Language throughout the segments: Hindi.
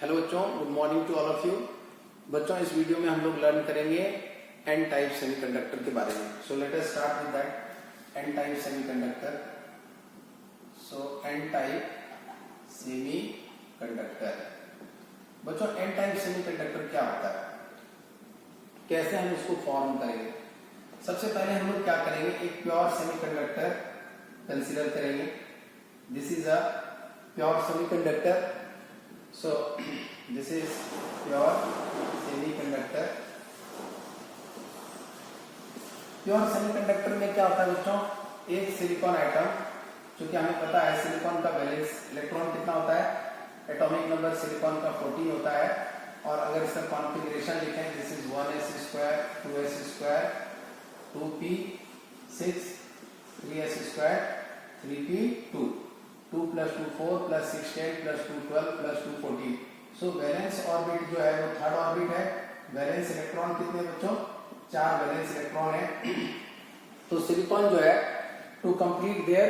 हेलो बच्चों, good morning to all of you. बच्चों, इस वीडियो में हम लोग लर्न करेंगे एन टाइप सेमीकंडक्टर के बारे में। So let us start with that. N type semiconductor. So N type semiconductor. बच्चों, एन टाइप सेमीकंडक्टर क्या होता है, कैसे हम इसको फॉर्म करेंगे? सबसे पहले हम लोग क्या करेंगे, एक प्योर सेमीकंडक्टर कंसीडर करेंगे। This is a pure semiconductor. So this is pure semiconductor। Pure semiconductor में क्या होता है बच्चों, एक सिलिकॉन एटम, क्योंकि हमें पता है सिलिकॉन का वैलेंस इलेक्ट्रॉन कितना होता है, एटॉमिक नंबर सिलिकॉन का 14 होता है। और अगर इसका कॉन्फ़िगरेशन लिखें, this is 1s² 2s² 2p6 3s² 3p2 2 + 2 4 + 6 10 + 2 12 + 2 14। So valence orbit जो है वो थर्ड ऑर्बिट है। वैलेंस इलेक्ट्रॉन कितने बच्चों, 4 वैलेंस इलेक्ट्रॉन है। तो सिलिकॉन जो है टू कंप्लीट देयर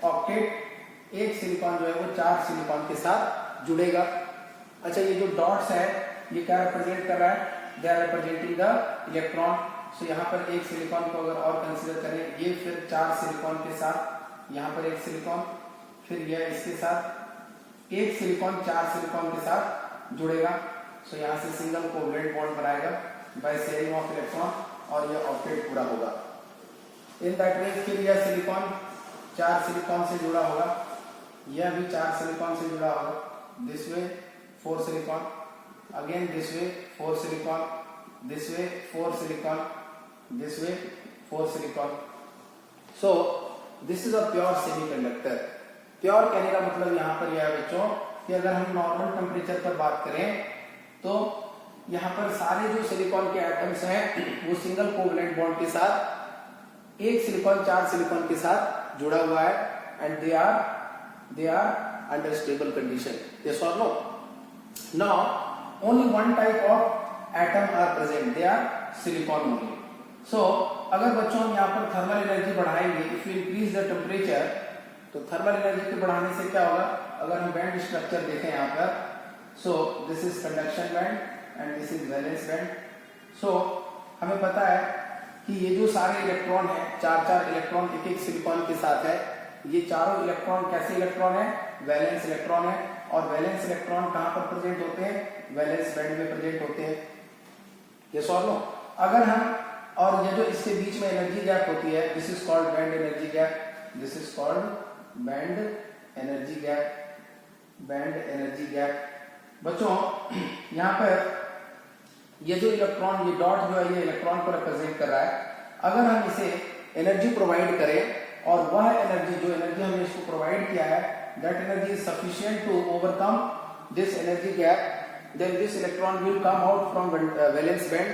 ऑक्टेट, एक सिलिकॉन जो है वो 4 सिलिकॉन के साथ जुड़ेगा। अच्छा, ये जो डॉट्स है ये क्या रिप्रेजेंट कर रहा है, they are representing the electron. So यहाँ पर एक सिलिकॉन को अगर और कंसीडर करें, ये फिर 4 सिलिकॉन के साथ, यहाँ पर एक सिलिकॉन, फिर यह इसके साथ एक सिलिकॉन 4 सिलिकॉन के साथ जुड़ेगा। सो यहाँ से सिंगल कोवलेंट बॉन्ड बनाएगा बाय शेयरिंग ऑफ इलेक्ट्रॉन, और यह ऑक्टेट पूरा होगा। इन दैट वे फिर यह सिलिकॉन 4 सिलिकॉन से जुड़ा होगा, यह भी 4 सिलिकॉन से जुड़ा होगा। This way 4 silicon, again this way 4 silicon, this way 4 silicon, this way 4 silicon. So this is a pure semiconductor. Pure कहने का मतलब यहाँ पर यह है बच्चों कि अगर हम नॉर्मल टेम्परेचर पर बात करें तो यहाँ पर सारे जो सिलिकॉन के एटम्स हैं वो सिंगल कोवलेंट बॉन्ड के साथ, एक सिलिकॉन 4 सिलिकॉन के साथ जुड़ा हुआ है, and they are under stable condition. Yes और no? Now only one type of atom are present, they are silicon only. So अगर बच्चों हम यहाँ पर थर्मल एनर्जी बढ़ाएंगे, if you increase the temperature, तो थर्मल एनर्जी को बढ़ाने से क्या होगा, अगर हम बैंड स्ट्रक्चर देखें यहाँ पर, so this is conduction band and this is valence band. So हमें पता है कि ये जो सारे इलेक्ट्रॉन है, 4 इलेक्ट्रॉन एक सिलिकॉन के साथ है, ये चारों इलेक्ट्रॉन कैसे इलेक्ट्रॉन है, वैलेंस इलेक्ट्रॉन है। और वैलेंस इलेक्ट्रॉन कहाँ पर प्रेजेंट होते हैं, वैलेंस बैंड में प्रेजेंट होते हैं। ये सॉल्व लो। अगर हम, और ये जो इसके बीच में एनर्जी गैप होती है, this is called band energy gap, this is called band energy gap, band energy gap. बच्चों यहाँ पर ये जो इलेक्ट्रॉन, ये डॉट जो है ये इलेक्ट्रॉन को रिप्रेजेंट कर रहा है। अगर हम इसे एनर्जी प्रोवाइड करें और वह एनर्जी, जो एनर्जी हमने इसको प्रोवाइड किया है, that energy is sufficient to overcome this energy gap, then this electron will come out from valence band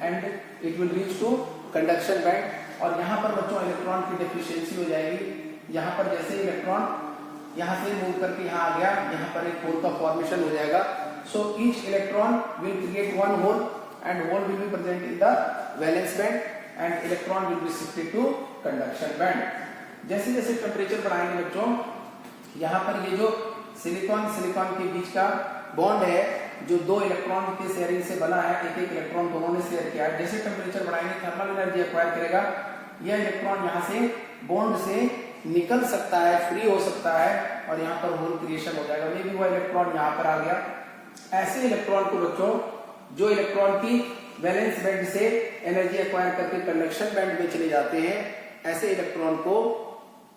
and it will reach to conduction band. और यहाँ पर बच्चों इलेक्ट्रॉन की डेफिशिएंसी हो जाएगी। यहाँ पर जैसे इलेक्ट्रॉन यहाँ से मूव करके यहाँ आ गया, यहाँ पर एक होल का फॉर्मेशन हो जाएगा। So each electron will create one hole and hole will be present in the valence band and electron will be shifted to conduction band. जैसे जैसे टेम्परेचर बढ़ाएंगे बच्चों, यहाँ पर ये जो सिलिकॉन के बीच का बॉन्ड है, जो 2 इलेक्ट्रॉन के शेयरिंग से बना है, एक इलेक्ट्रॉन दोनों ने शेयर किया है, जैसे टेम्परेचर बढ़ाएंगे थर्मल एनर्जी एक्वायर करेगा। यह इलेक्ट्रॉन यहाँ से बॉन्ड से निकल सकता है, फ्री हो सकता है, और यहाँ पर होल क्रिएशन हो जाएगा। ये भी वो इलेक्ट्रॉन यहाँ पर आ गया। ऐसे इलेक्ट्रॉन को बच्चों, जो इलेक्ट्रॉन की वैलेंस बैंड से एनर्जी एक्वायर करके कंडक्शन बैंड में चले जाते हैं, ऐसे इलेक्ट्रॉन को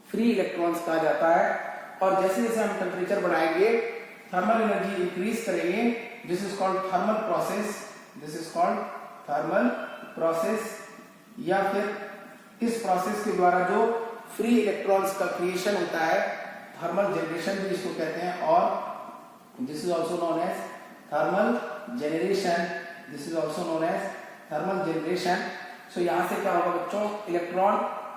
फ्री इलेक्ट्रॉन्स कहा जाता है। और जैसे जैसे हम टेम्परेचर बढ़ाएंगे, थर्मल एनर्जी इंक्रीज करेंगे, this is called thermal process, this is called thermal process. या फिर इस प्रोसेस के द्वारा जो फ्री इलेक्ट्रॉन्स का क्रिएशन होता है, थर्मल जनरेशन भी इसको कहते हैं, और this is also known as thermal generation, this is also known as thermal generation. So यहाँ से क्या होगा बच्चों,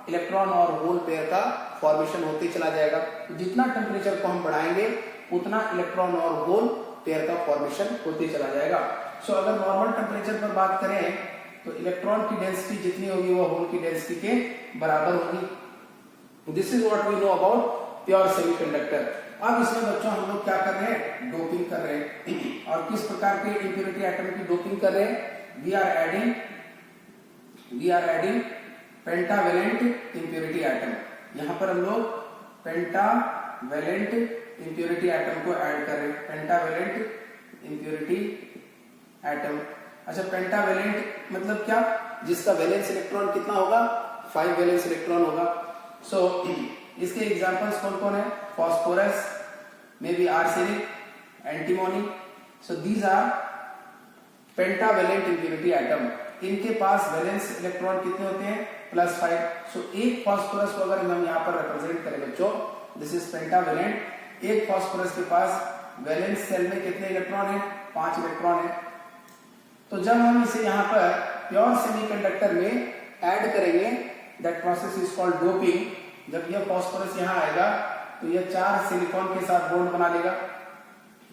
इलेक्ट्रॉन और होल पेयर का फॉर्मेशन होते चला जाएगा। तो जितना टेम्परेचर को हम बढ़ाएंगे उतना इलेक्ट्रॉन और होल पेयर का फॉर्मेशन होते चला जाएगा। सो अगर नॉर्मल टेम्परेचर पर बात करें तो इलेक्ट्रॉन की डेंसिटी जितनी होगी वो होल की डेंसिटी के बराबर होगी। This is what we know about pure semiconductor. अब इसमें बच्चों हम लोग क्या कर रहे हैं, डोपिंग कर रहे हैं। और किस प्रकार के इंप्योरिटी एटम की डोपिंग कर रहे हैं, we are adding pentavalent impurity atom. यहां पर हम लोग पेंटावेलेंट इंप्योरिटी एटम को ऐड कर रहे हैं, पेंटावेलेंट इंप्योरिटी एटम। अच्छा, पेंटावेलेंट मतलब क्या, जिसका वैलेंस इलेक्ट्रॉन कितना होगा, 5 वैलेंस इलेक्ट्रॉन होगा। सो इसके एग्जांपल्स कौन कौन है, phosphorus, maybe arsenic, antimony. So these are pentavalent impurity atom. इनके पास वैलेंस इलेक्ट्रॉन कितने होते हैं, +5। सो एक फास्फोरस को अगर हम यहाँ पर रिप्रेजेंट करें बच्चों, दिस इज पेंटावेलेंट। एक फास्फोरस के पास वैलेंस सेल में कितने इलेक्ट्रॉन है, 5 इलेक्ट्रॉन है। तो जब हम इसे यहाँ पर प्योर सेमीकंडक्टर में ऐड करेंगे, that process is called doping. जब यह फास्फोरस यहाँ आएगा तो यह 4 सिलिकॉन के साथ बॉन्ड बना लेगा,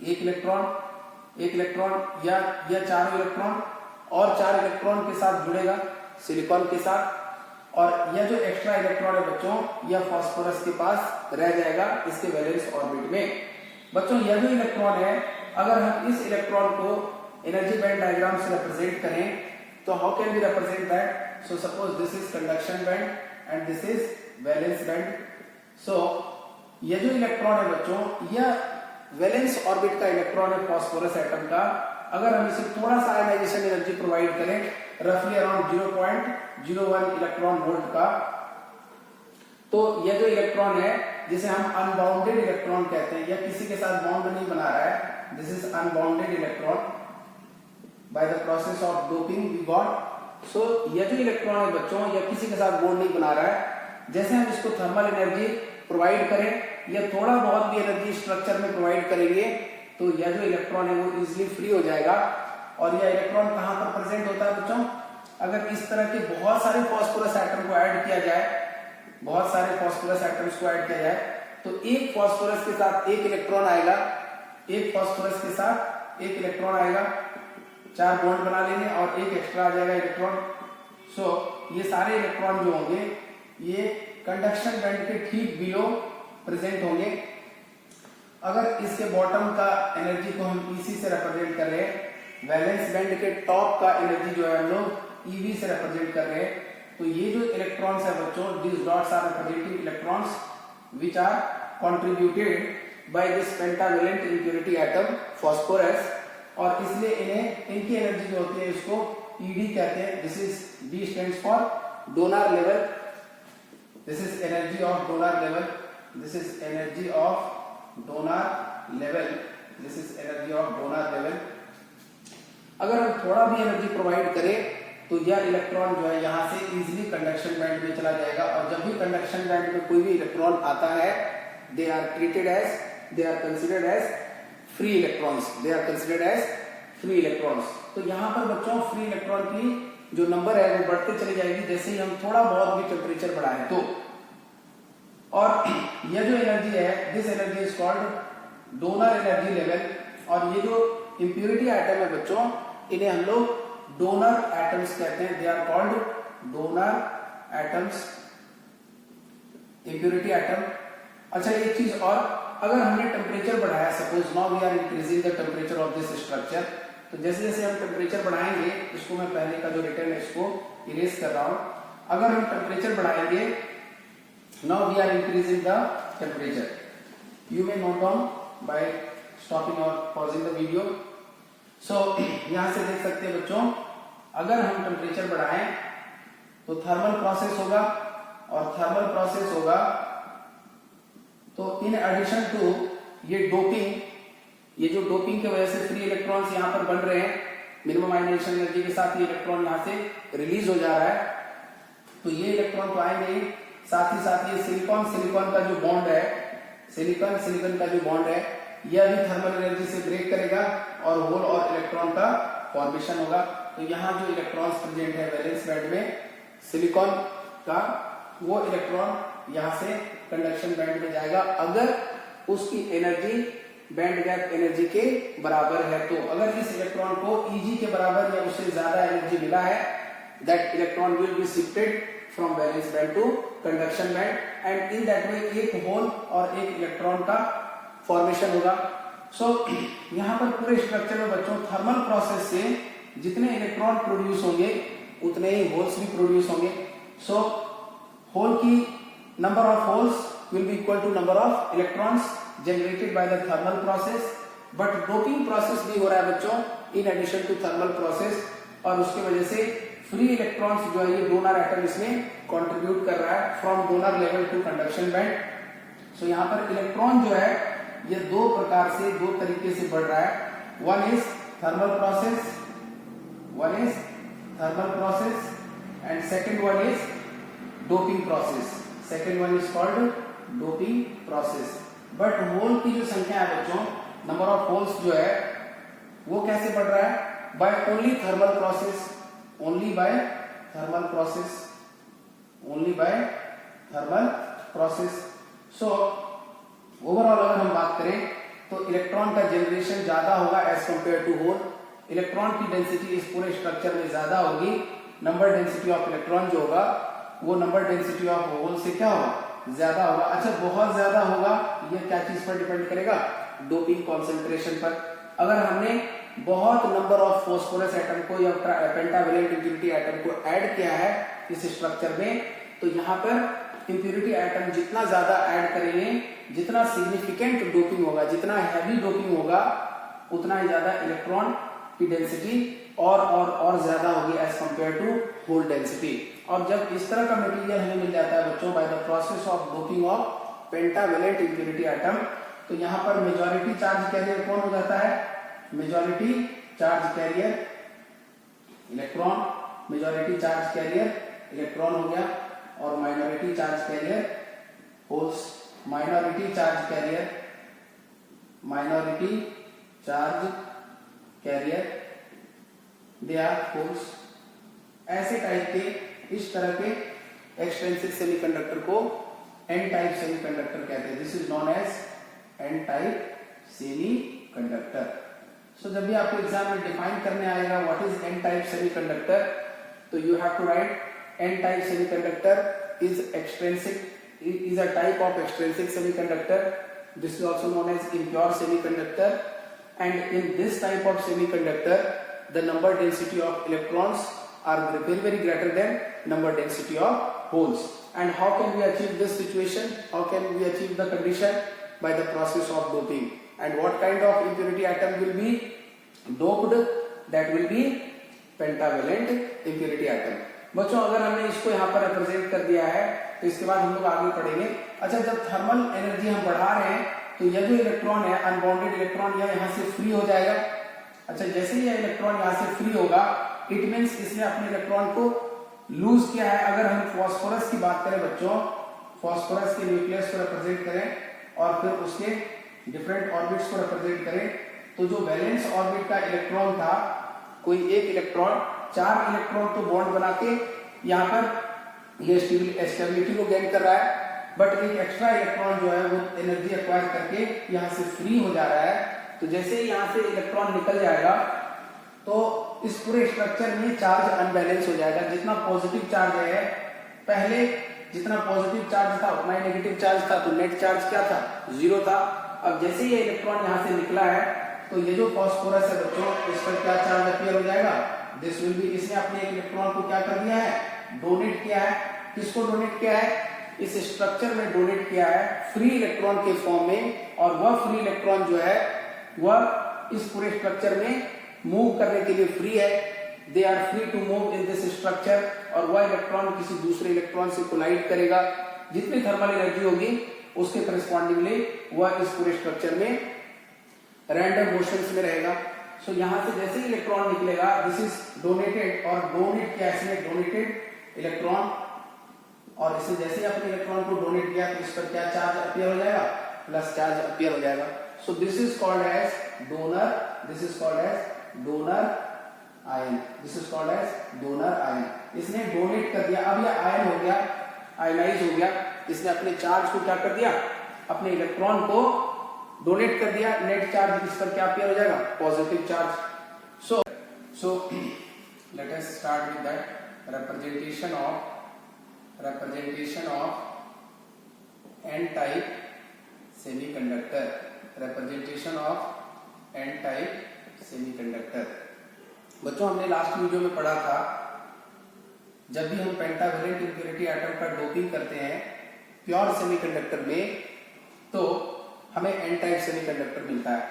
एक इलेक्ट्रॉन या यह 4 इलेक्ट्रॉन और 4 इलेक्ट्रॉन के साथ जुड़ेगा सिलिकॉन के साथ, और यह जो एक्स्ट्रा इलेक्ट्रॉन है बच्चों, यह फास्फोरस के पास रह जाएगा इसके वैलेंस ऑर्बिट में। बच्चों यह जो इलेक्ट्रॉन है, अगर हम इस इलेक्ट्रॉन को एनर्जी बैंड डायग्राम से रिप्रेजेंट करें तो how can we represent that, so suppose this is conduction band and this is valence band. So यह जो इलेक्ट्रॉन है बच्चों, यह वैलेंस ऑर्बिट का इलेक्ट्रॉन है फास्फोरस एटम का। अगर हम इसे थोड़ा सा आयनाइजेशन एनर्जी प्रोवाइड करें, रफली अराउंड 0.01 इलेक्ट्रॉन वोल्ट का, तो यह जो इलेक्ट्रॉन है जिसे हम अनबाउंडेड इलेक्ट्रॉन कहते हैं, यह किसी के साथ बॉन्ड नहीं बना रहा है, this is unbounded electron by the process of doping we got. So यह जो इलेक्ट्रॉन है बच्चों, यह किसी के साथ बॉन्ड नहीं बना रहा है। जैसे हम इसको थर्मल एनर्जी प्रोवाइड करें या थोड़ा बहुत भी एनर्जी स्ट्रक्चर में प्रोवाइड करेंगे, तो यह जो इलेक्ट्रॉन है वो इजिली फ्री हो जाएगा। और यह इलेक्ट्रॉन कहां पर प्रेजेंट होता है बच्चों, अगर इस तरह के बहुत सारे फास्फोरस एटम को ऐड किया जाए, बहुत सारे फास्फोरस एटम्स को ऐड किया जाए, तो एक फास्फोरस के साथ एक इलेक्ट्रॉन आएगा, एक फास्फोरस के साथ एक इलेक्ट्रॉन आएगा, 4 बॉन्ड बना लेंगे और एक एक्स्ट्रा आ जाएगा इलेक्ट्रॉन। सो ये सारे इलेक्ट्रॉन जो होंगे ये कंडक्शन बैंड के ठीक बिलो प्रेजेंट होंगे। अगर इसके बॉटम का एनर्जी को हम EC से रिप्रेजेंट कर रहे हैं, वैलेंस बैंड के टॉप का एनर्जी जो है हम लोग EV से रिप्रेजेंट कर रहे हैं, तो ये जो इलेक्ट्रॉन्स है बच्चों, these dots are representing electrons which are contributed by this pentavalent impurity atom phosphorus, और इसलिए इन्हें इनकी एनर्जी जो होती है इसको ED कहते हैं। This is D stands for donor level, this is energy of donor level, this is energy of donor level, this is energy of donor level। अगर हम थोड़ा भी एनर्जी प्रोवाइड करें तो यह इलेक्ट्रॉन जो है यहाँ से इजीली कंडक्शन बैंड में चला जाएगा, और जब भी कंडक्शन बैंड में कोई भी इलेक्ट्रॉन आता है, they are considered as free electrons, they are considered as free electrons. तो यहाँ पर बच्चों फ्री इलेक्ट्रॉन की जो नंबर है वो बढ़ते चली जाएगी जैसे ही हम थोड़ा बहुत भी टेम्परेचर बढ़ाएं तो। और यह जो एनर्जी है, this energy is called donor energy level. और ये जो इंप्योरिटी एटम है बच्चों, इन्हें हम लोग डोनर एटम्स कहते हैं, they are called donor atoms, impurity atom. अच्छा एक चीज और, अगर हमने टेम्परेचर बढ़ाया, suppose now we are increasing the temperature of this structure, तो जैसे जैसे हम टेम्परेचर बढ़ाएंगे, इसको मैं पहले का जो रिटर्न है इसको इरेज कर रहा हूं, अगर हम टेम्परेचर बढ़ाएंगे, now we are increasing the temperature, you may note down by stopping और पॉजिंग द वीडियो। सो यहां से देख सकते हैं बच्चों, अगर हम टेम्परेचर बढ़ाएं तो थर्मल प्रोसेस होगा, और थर्मल प्रोसेस होगा तो इन एडिशन टू ये डोपिंग, ये जो डोपिंग की वजह से फ्री इलेक्ट्रॉन्स यहां पर बन रहे हैं, मिनिमम आयनाइजेशन एनर्जी के साथ ये इलेक्ट्रॉन यहां से रिलीज हो जा रहा है, तो ये इलेक्ट्रॉन तो आएंगे ही, साथ ही साथ ये सिलिकॉन का जो बॉन्ड है, सिलिकॉन का जो बॉन्ड है, यह भी थर्मल एनर्जी से ब्रेक करेगा और होल और इलेक्ट्रॉन का फॉर्मेशन होगा। तो यहाँ जो इलेक्ट्रॉन्स प्रेजेंट है वैलेंस बैंड में सिलिकॉन का, वो इलेक्ट्रॉन यहाँ से कंडक्शन बैंड में जाएगा अगर उसकी एनर्जी बैंड गैप एनर्जी के बराबर है। तो अगर इस इलेक्ट्रॉन को Eg के बराबर या उससे ज्यादा एनर्जी मिला है, that electron will be shifted from valence band to conduction band, and in that way एक होल और एक इलेक्ट्रॉन का फॉर्मेशन होगा। सो यहाँ पर पूरे स्ट्रक्चर में बच्चों थर्मल प्रोसेस से जितने इलेक्ट्रॉन प्रोड्यूस होंगे उतने ही होल्स भी प्रोड्यूस होंगे। सो होल की number of holes will be equal to number of electrons generated by the thermal process, but doping process भी हो रहा है बच्चों in addition to thermal process, और उसकी वजह से फ्री इलेक्ट्रॉन्स जो है ये डोनर एटम इसमें कंट्रीब्यूट कर रहा है from donor level to conduction band. So यहाँ पर इलेक्ट्रॉन जो है ये दो प्रकार से दो तरीके से बढ़ रहा है। One is thermal process and second one is doping process. Second one is called doping process. But hole की जो संख्या है बच्चों, नंबर ऑफ होल्स जो है वो कैसे बढ़ रहा है? By only thermal process, only by thermal process. So overall अगर हम बात करें तो इलेक्ट्रॉन का जनरेशन ज्यादा होगा as compare to hole. Electron की डेंसिटी इस पूरे स्ट्रक्चर में ज्यादा होगी। नंबर डेंसिटी ऑफ इलेक्ट्रॉन जो होगा वो नंबर डेंसिटी ऑफ होल से क्या होगा? ज्यादा होगा। अच्छा, बहुत ज्यादा होगा, ये क्या चीज पर डिपेंड करेगा? डोपिंग कॉन्सेंट्रेशन पर। अगर हमने बहुत नंबर ऑफ फॉस्फोरस एटम को या पेंटावेलेंट इंप्यूरिटी एटम को ऐड किया है इस स्ट्रक्चर में, तो यहाँ पर इंप्यूरिटी एटम जितना ज्यादा ऐड करेंगे, जितना सिग्निफिकेंट डोपिंग होगा, जितना हैवी डोपिंग होगा, उतना ही ज्यादा इलेक्ट्रॉन की डेंसिटी और ज्यादा होगी as compare to hole density. और जब इस तरह का मटेरियल हमें मिल जाता है बच्चों bye the process of doping of pentavalent impurity atom, तो यहाँ पर मेजॉरिटी चार्ज कैरियर कौन हो जाता है? Majority charge carrier electron, majority charge carrier electron हो गया, और minority charge carrier holes. Minority charge carrier they are holes. ऐसे टाइप के, इस तरह के एक्सट्रिंसिक सेमीकंडक्टर को एन टाइप सेमीकंडक्टर कहते हैं। This is known as N type semiconductor. So जब भी आपको एग्जाम में डिफाइन करने आएगा what is N type semiconductor, तो you have to write N type semiconductor is a type of extrinsic semiconductor. This is also known as impure semiconductor, and in this type of semiconductor the number density of electrons are very greater than number density of holes. And how can we achieve this situation? How can we achieve the condition? By the process of doping. And what kind of impurity atom will be doped? That will be pentavalent impurity atom. बच्चों अगर हमने इसको यहाँ पर रिप्रेजेंट कर दिया है तो इसके बाद हम लोग आगे पढ़ेंगे। अच्छा, जब थर्मल एनर्जी हम बढ़ा रहे हैं तो यह जो इलेक्ट्रॉन है अनबाउंडेड इलेक्ट्रॉन, यह यहाँ से फ्री हो जाएगा। अच्छा, जैसे ही यह इलेक्ट्रॉन यहाँ से फ्री होगा, इट मीन्स इसने अपने इलेक्ट्रॉन को लूज किया है। अगर हम फास्फोरस की बात करें बच्चों, फास्फोरस के न्यूक्लियस को रिप्रेजेंट करें और फिर उसके डिफरेंट ऑर्बिट्स को रिप्रेजेंट करें, तो जो वैलेंस ऑर्बिट का इलेक्ट्रॉन था, कोई एक इलेक्ट्रॉन, 4 इलेक्ट्रॉन तो बॉन्ड बना के यहाँ पर ये स्टेबिलिटी को गेन कर रहा है, बट एक एक्स्ट्रा इलेक्ट्रॉन जो है वो एनर्जी एक्वायर करके यहाँ से फ्री हो जा रहा है। तो जैसे ही यहाँ से इलेक्ट्रॉन निकल जाएगा तो इस पूरे स्ट्रक्चर में चार्ज अनबैलेंस हो जाएगा। जितना पॉजिटिव चार्ज है, पहले जितना पॉजिटिव चार्ज था उतना ही नेगेटिव चार्ज था, तो नेट चार्ज क्या था? 0 था। अब जैसे ही ये इलेक्ट्रॉन यहाँ से निकला है तो ये जो फास्फोरस है बच्चों, इस पर क्या चार्ज अपीयर हो जाएगा? दिस विल बी, इसने अपने एक इलेक्ट्रॉन को क्या कर दिया है? डोनेट किया है। किसको डोनेट किया है? इस स्ट्रक्चर में डोनेट किया है फ्री इलेक्ट्रॉन के फॉर्म में, और वह फ्री इलेक्ट्रॉन जो है वह इस पूरे स्ट्रक्चर में मूव करने के लिए फ्री है। They are free to move in this structure, और वह इलेक्ट्रॉन किसी दूसरे इलेक्ट्रॉन से कोलाइड करेगा। जितनी थर्मल एनर्जी होगी उसके करस्पॉन्डिंगली वह इस पूरे स्ट्रक्चर में रैंडम मोशंस में रहेगा। सो यहाँ से जैसे ही इलेक्ट्रॉन निकलेगा, दिस इज डोनेटेड, और डोनेट किया इसने डोनेटेड इलेक्ट्रॉन, और इसे जैसे ही अपने इलेक्ट्रॉन को डोनेट किया तो इस पर क्या चार्ज अपीयर हो जाएगा? प्लस चार्ज अपीयर हो जाएगा। So this is called as donor, this is called as donor ion, this is called as donor ion. इसने डोनेट कर दिया, अब यह आयन हो गया, आयनाइज हो गया। इसने अपने चार्ज को क्या कर दिया? अपने इलेक्ट्रॉन को डोनेट कर दिया। नेट चार्ज इस पर क्या अपीयर हो जाएगा? Positive charge. So let us start with that representation of n type semiconductor, representation of N type semiconductor. बच्चों हमने लास्ट वीडियो में पढ़ा था जब भी हम पेंटावेलेंट इम्प्योरिटी एटम का डोपिंग करते हैं प्योर सेमीकंडक्टर में तो हमें एन टाइप सेमीकंडक्टर मिलता है।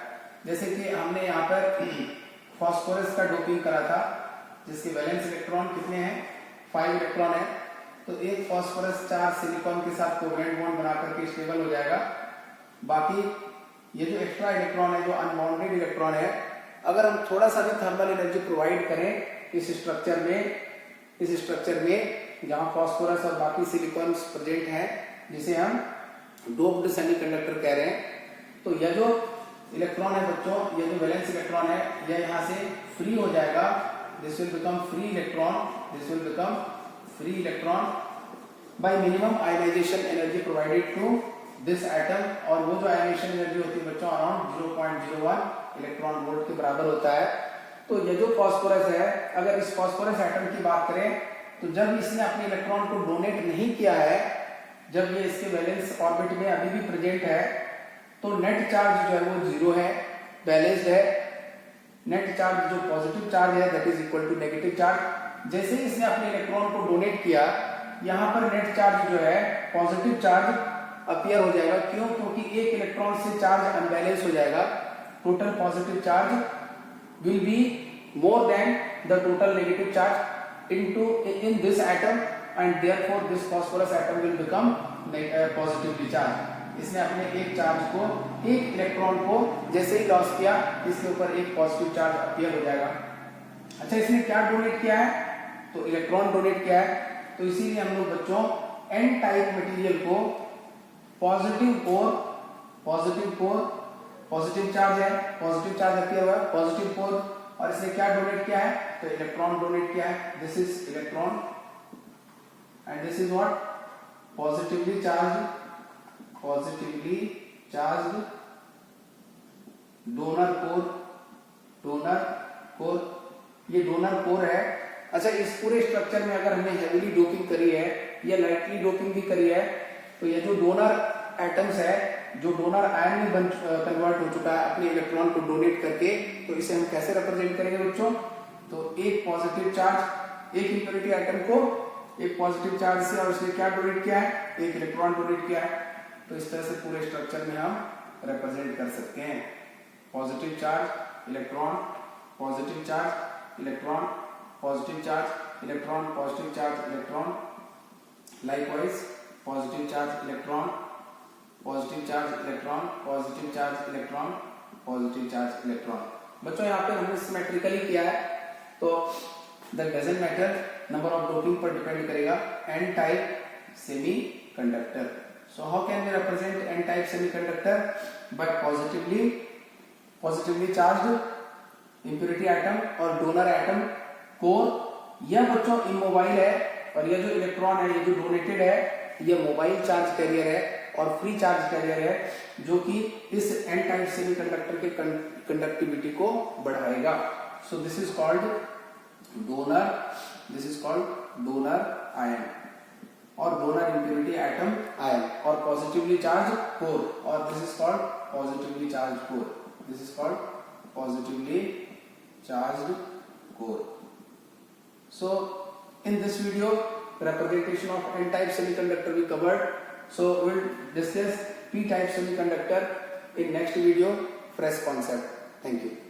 जैसे कि हमने यहाँ पर फास्फोरस का डोपिंग करा था जिसके वैलेंस इलेक्ट्रॉन कितने हैं, 5 इलेक्ट्रॉन है। तो एक फास्फोरस 4 सिलिकॉन के साथ कोवेलेंट बॉन्ड बना करके स्टेबल हो जाएगा। बाकी ये जो एक्स्ट्रा इलेक्ट्रॉन है, जो अनबाउंडेड इलेक्ट्रॉन है, अगर हम थोड़ा सा भी थर्मल एनर्जी प्रोवाइड करें इस स्ट्रक्चर में जहां फास्फोरस और बाकी सिलिकॉन्स प्रेजेंट हैं, जिसे हम डोप्ड सेमीकंडक्टर कह रहे हैं, तो यह जो इलेक्ट्रॉन है बच्चों, ये जो वैलेंस इलेक्ट्रॉन है, यह यहाँ से फ्री हो जाएगा। This will become free electron, this will become free electron by minimum ionisation energy provided to this atom. और वो जो आयनाइजेशन एनर्जी होती है बच्चों अराउंड 0.01 इलेक्ट्रॉन वोल्ट के बराबर होता है। तो ये जो फास्फोरस है, अगर इस फास्फोरस एटम की बात करें तो जब इसने अपने इलेक्ट्रॉन को डोनेट नहीं किया है, जब ये इसके वैलेंस ऑर्बिट में अभी भी प्रेजेंट है, तो नेट चार्ज जो है वो 0 है, बैलेंस्ड है। नेट चार्ज जो पॉजिटिव चार्ज है that is equal to negative charge. जैसे ही इसने अपने इलेक्ट्रॉन को डोनेट किया, यहाँ पर नेट चार्ज जो है पॉजिटिव चार्ज अपीयर हो जाएगा। क्यों? क्योंकि एक इलेक्ट्रॉन से चार्ज अनबैलेंस हो जाएगा। Total positive charge will be more than the total negative charge in this atom, and therefore this phosphorus atom will become positively charged। इसने अपने एक चार्ज को, एक इलेक्ट्रॉन को जैसे ही लॉस किया, इसके ऊपर एक पॉजिटिव चार्ज अपीयर हो जाएगा। अच्छा, इसने क्या डोनेट किया है? तो इलेक्ट्रॉन डोनेट किया है। तो इसीलिए हम लोग बच्चों एन टाइप मटेरियल को पॉजिटिव चार्ज है, पॉजिटिव चार्ज अपीयर हुआ है, पॉजिटिव पोल, और इसने क्या डोनेट किया है? तो इलेक्ट्रॉन डोनेट किया है। This is electron and this is what? Positively charged donor core. ये डोनर कोर है। अच्छा, इस पूरे स्ट्रक्चर में अगर हमने हेवीली डोपिंग करी है या लाइटली डोपिंग भी करी है, तो ये जो डोनर एटम्स है, जो डोनर आयन में कन्वर्ट हो चुका है अपने इलेक्ट्रॉन को डोनेट करके, तो इसे हम कैसे रिप्रेजेंट करेंगे बच्चों? तो एक पॉजिटिव चार्ज, एक इंप्योरिटी आइटम को एक पॉजिटिव चार्ज से, और उसने क्या डोनेट किया है? एक इलेक्ट्रॉन डोनेट किया है। तो इस तरह से पूरे स्ट्रक्चर में हम रिप्रेजेंट कर सकते हैं। Positive charge electron, positive charge electron, positive charge electron, positive charge electron, likewise positive charge electron, positive charge electron, positive charge electron, positive charge electron. बच्चों यहाँ पे हमने सिमेट्रिकली किया है, तो that doesn't matter, number of doping पर डिपेंड करेगा। N type semiconductor. So how can we represent N type semiconductor? But positively charged impurity atom और डोनर एटम कोर। यह बच्चों इमोबाइल है, और यह जो इलेक्ट्रॉन है, ये जो डोनेटेड है, यह मोबाइल चार्ज कैरियर है और फ्री चार्ज कैरियर है, जो कि इस एन टाइप सेमीकंडक्टर के कंडक्टिविटी को बढ़ाएगा। सो this is called donor ion और डोनर इंप्योरिटी एटम आयन, और पॉजिटिवली चार्ज कोर, और this is called positively charge core. So in this video, representation of n-type semiconductor we covered. So we'll discuss p-type semiconductor in next video, fresh concept. Thank you.